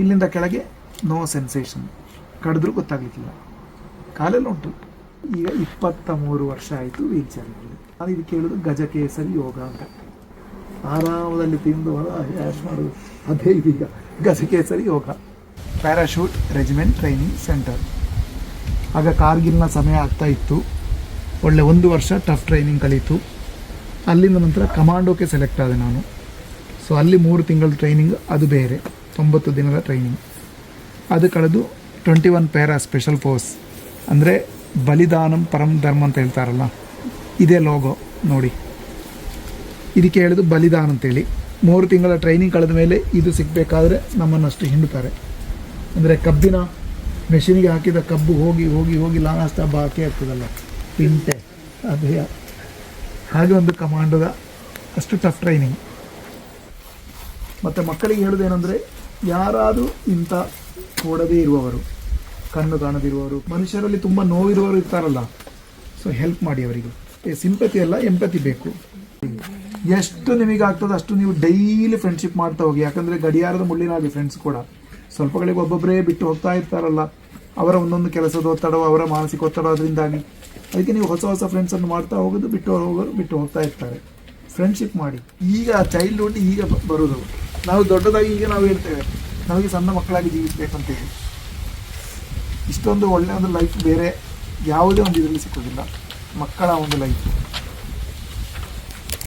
ಇಲ್ಲಿಂದ ಕೆಳಗೆ no sensation, ಕಡಿದ್ರೂ ಗೊತ್ತಾಗಲಿಕ್ಕಿಲ್ಲ. ಕಾಲೆಲ್ಲ ಉಂಟು. ಈಗ 23 ವರ್ಷ ಆಯಿತು ವೀಲ್ ಚೇರಲ್ಲಿ. ನಾನು ಇದಕ್ಕೆ ಹೇಳೋದು ಗಜಕೇಸರಿ ಯೋಗ ಅಂತ. ಆರಾಮದಲ್ಲಿ ತಿಂದು ಯಾಶ್ ಮಾಡೋದು ಅದೇ ಇದೀಗ ಗಜಕೇಸರಿ ಯೋಗ. Parachute regiment training centre. ಆಗ ಕಾರ್ಗಿಲ್ನ ಸಮಯ ಆಗ್ತಾ ಇತ್ತು. ಒಳ್ಳೆ 1 ವರ್ಷ ಟಫ್ ಟ್ರೈನಿಂಗ್ ಕಳೀತು. ಅಲ್ಲಿಂದ ನಂತರ ಕಮಾಂಡೋಕ್ಕೆ ಸೆಲೆಕ್ಟ್ ಆದೆ ನಾನು. ಸೊ ಅಲ್ಲಿ 3 ತಿಂಗಳ ಟ್ರೈನಿಂಗ್, ಅದು ಬೇರೆ 90 ದಿನದ ಟ್ರೈನಿಂಗ್. ಅದು ಕಳೆದು 21 ಪ್ಯಾರಾ ಸ್ಪೆಷಲ್ ಫೋರ್ಸ್, ಅಂದರೆ ಬಲಿದಾನಂ ಪರಂ ಧರ್ಮ ಅಂತ ಹೇಳ್ತಾರಲ್ಲ, ಇದೇ ಲೋಗೋ ನೋಡಿ. ಇದಕ್ಕೆ ಹೇಳಿದ್ದು ಬಲಿದಾನ ಅಂತೇಳಿ. 3 ತಿಂಗಳ ಟ್ರೈನಿಂಗ್ ಕಳೆದ ಮೇಲೆ ಇದು ಸಿಗಬೇಕಾದ್ರೆ ನಮ್ಮನ್ನಷ್ಟು ಹಿಂಡುತ್ತಾರೆ. ಅಂದರೆ ಕಬ್ಬಿನ ಮೆಷಿನಿಗೆ ಹಾಕಿದ ಕಬ್ಬು ಹೋಗಿ ಹೋಗಿ ಹೋಗಿ ಲಾಸ್ಟ್ ಬಾಕಿ ಆಗ್ತದಲ್ಲ, ಪಿಂಟೆ, ಅದೇ ಹಾಗೆ ಒಂದು ಕಮಾಂಡೋದ ಅಷ್ಟು ಟಫ್ ಟ್ರೈನಿಂಗ್. ಮತ್ತು ಮಕ್ಕಳಿಗೆ ಹೇಳೋದೇನೆಂದರೆ, ಯಾರಾದರೂ ಇಂಥ ಓಡದೇ ಇರುವವರು, ಕಣ್ಣು ಕಾಣದಿರುವವರು, ಮನುಷ್ಯರಲ್ಲಿ ತುಂಬ ನೋವಿರುವವರು ಇರ್ತಾರಲ್ಲ, ಸೊ ಹೆಲ್ಪ್ ಮಾಡಿ ಅವರಿಗೆ. ಸಿಂಪತಿ ಅಲ್ಲ, ಎಂಪತಿ ಬೇಕು. ಎಷ್ಟು ನಿಮಗೆ ಆಗ್ತದೆ ಅಷ್ಟು ನೀವು ಡೈಲಿ ಫ್ರೆಂಡ್ಶಿಪ್ ಮಾಡ್ತಾ ಹೋಗಿ. ಯಾಕಂದರೆ ಗಡಿಯಾರದ ಮುಳ್ಳಿನಾಗಿ ಫ್ರೆಂಡ್ಸ್ ಕೂಡ ಸ್ವಲ್ಪಗಳಿಗೆ ಒಬ್ಬೊಬ್ಬರೇ ಬಿಟ್ಟು ಹೋಗ್ತಾ ಇರ್ತಾರಲ್ಲ, ಅವರ ಒಂದೊಂದು ಕೆಲಸದ ಒತ್ತಡ, ಅವರ ಮಾನಸಿಕ ಒತ್ತಡ, ಅದರಿಂದಾಗಿ ಅದಕ್ಕೆ ನೀವು ಹೊಸ ಹೊಸ ಫ್ರೆಂಡ್ಸನ್ನು ಮಾಡ್ತಾ ಹೋಗೋದು, ಬಿಟ್ಟು ಹೋಗ್ತಾ ಇರ್ತಾರೆ. ಫ್ರೆಂಡ್ಶಿಪ್ ಮಾಡಿ. ಈಗ ಚೈಲ್ಡ್ಹುಡ್ ಈಗ ಬರೋದು, ನಾವು ದೊಡ್ಡದಾಗಿ ಈಗ ನಾವು ಹೇಳ್ತೇವೆ ನಮಗೆ ಸಣ್ಣ ಮಕ್ಕಳಾಗಿ ಜೀವಿಸಬೇಕಂತೇಳಿ. ಇಷ್ಟೊಂದು ಒಳ್ಳೆಯ ಒಂದು ಲೈಫ್ ಬೇರೆ ಯಾವುದೇ ಒಂದು ಇದರಲ್ಲಿ ಸಿಕ್ಕೋದಿಲ್ಲ, ಮಕ್ಕಳ ಒಂದು ಲೈಫ್.